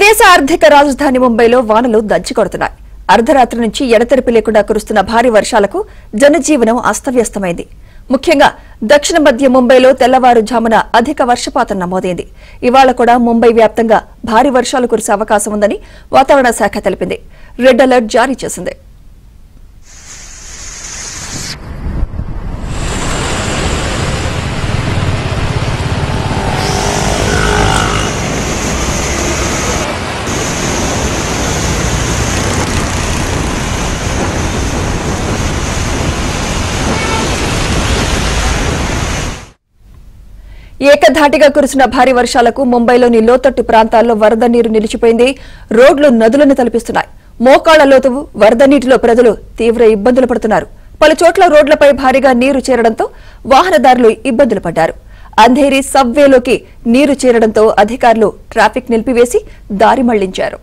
దేశ ఆర్థిక రాజధాని ముంబైలో వానలు దంచికొడుతున్నాయి. అర్ధరాత్రి నుంచి ఎడతెరిపి లేకుండా కురుస్తున్న భారీ వర్షాలకు జనజీవనం అస్తవ్యస్తమైంది. ముఖ్యంగా దక్షిణ మధ్య ముంబైలో తెల్లవారుజామున అధిక వర్షపాతం నమోదైంది. ఇవాళ కూడా ముంబై వ్యాప్తంగా భారీ వర్షాలు కురిసే అవకాశం ఉందని వాతావరణ శాఖ తెలిపింది. రెడ్ అలర్ట్ జారీ చేసింది. ఏకధాటిగా కురిసిన భారీ వర్షాలకు ముంబైలోని లోతట్టు ప్రాంతాల్లో వరద నీరు నిలిచిపోయింది. రోడ్లు నదులను తలపిస్తున్నాయి. మోకాళ్ల లోతు వరద నీటిలో ప్రజలు తీవ్ర ఇబ్బందులు పడుతున్నారు. పలు చోట్ల రోడ్లపై భారీగా నీరు చేరడంతో వాహనదారులు ఇబ్బందులు పడ్డారు. అంధేరి సబ్వేలోకి నీరు చేరడంతో అధికారులు ట్రాఫిక్ నిలిపివేసి దారి మళ్లించారు.